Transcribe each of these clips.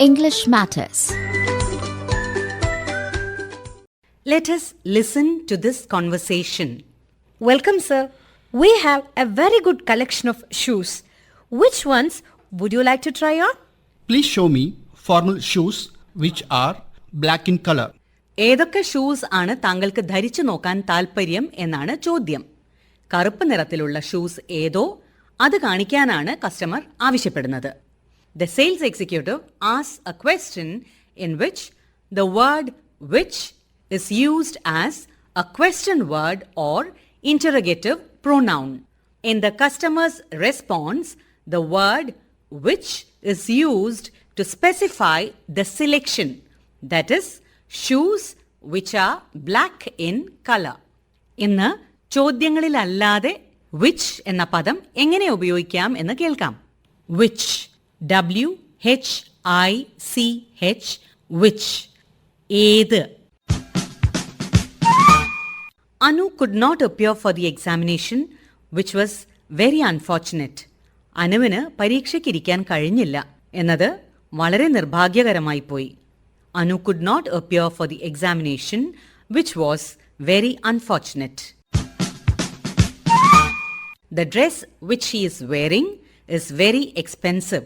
English Matters. Let us listen to this conversation. Welcome, sir. We have a very good collection of shoes. Which ones would you like to try on? Please show me formal shoes which are black in color. ഏതൊക്കെ shoes ആണ് താങ്കൾക്ക് ധരിച്ചു നോക്കാൻ താല്പര്യം എന്നാണ് ചോദ്യം. കറുപ്പ് നിറത്തിലുള്ള ഷൂസ് ഏതോ അത് കാണിക്കാനാണ് കസ്റ്റമർ ആവശ്യപ്പെടുന്നത്. The sales executive asks a question in which the word which is used as a question word or interrogative pronoun. In the customer's response, the word which is used to specify the selection, that is, shoes which are black in color. ഇന്ന് ചോദ്യങ്ങളിലല്ലാതെ which എന്ന പദം എങ്ങനെ ഉപയോഗിക്കാം എന്ന് കേൾക്കാം. which, W-H-I-C-H, which, ഏത്. Anu could not appear for the examination, which was very unfortunate. അനുവിന് പരീക്ഷയ്ക്കിരിക്കാൻ കഴിഞ്ഞില്ല എന്നത് വളരെ നിർഭാഗ്യകരമായി പോയി. Anu could not appear for the examination, which was very unfortunate. The dress which she is wearing is very expensive.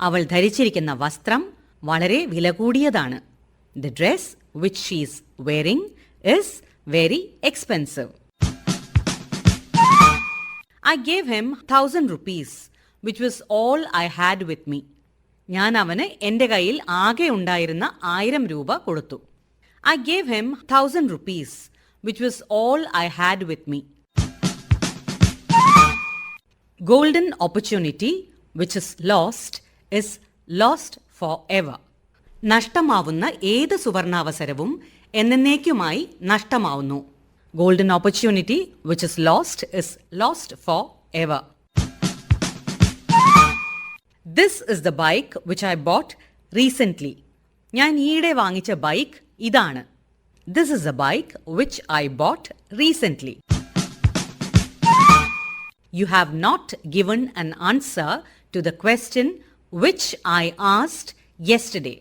അവൾ ധരിച്ചിരിക്കുന്ന വസ്ത്രം വളരെ വില കൂടിയതാണ്. The dress which she is wearing is very expensive. I gave him 1,000 rupees, which was all I had with me. ഞാൻ അവന് എൻ്റെ കയ്യിൽ ആകെ ഉണ്ടായിരുന്ന 1,000 രൂപ കൊടുത്തു. I gave him 1,000 rupees, which was all I had with me. Golden opportunity, which is lost forever. നഷ്ടമാവുന്ന ഏത് സുവർണാവസരവും എന്നേക്കുമായി നഷ്ടമാവുന്നു. Golden opportunity, which is lost forever. This is the bike which I bought recently. ഞാൻ ഈയിടെ വാങ്ങിച്ച bike ഇതാണ്. This is the bike which I bought recently. You have not given an answer to the question which I asked yesterday.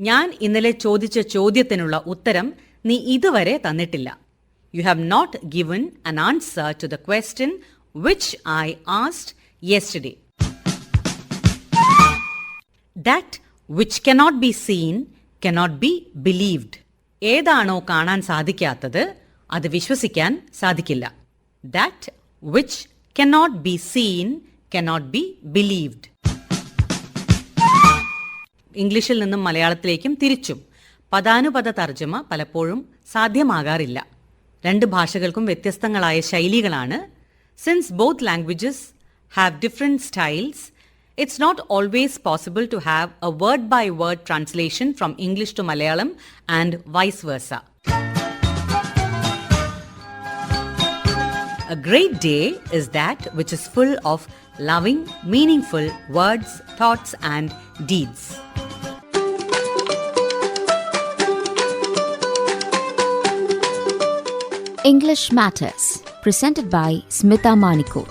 ഞാൻ ഇന്നലെ ചോദിച്ച ചോദ്യത്തിനുള്ള ഉത്തരം നീ ഇതുവരെ തന്നിട്ടില്ല. You have not given an answer to the question which I asked yesterday. That which cannot be seen cannot be believed. ഏതാണോ കാണാൻ സാധിക്കാത്തത് അത് വിശ്വസിക്കാൻ സാധിക്കില്ല. That which cannot be seen cannot be believed. ഇംഗ്ലീഷിൽ നിന്നും മലയാളത്തിലേക്കും തിരിച്ചും പദാനുപദ തർജ്ജമ പലപ്പോഴും സാധ്യമാകാറില്ല. രണ്ട് ഭാഷകൾക്കും വ്യത്യസ്തങ്ങളായ ശൈലികളാണ്. Since both languages have different styles, it's not always possible to have a word-by-word translation from English to Malayalam and vice versa. A great day is that which is full of loving, meaningful words, thoughts, and deeds. English Matters, presented by Smita Manikot.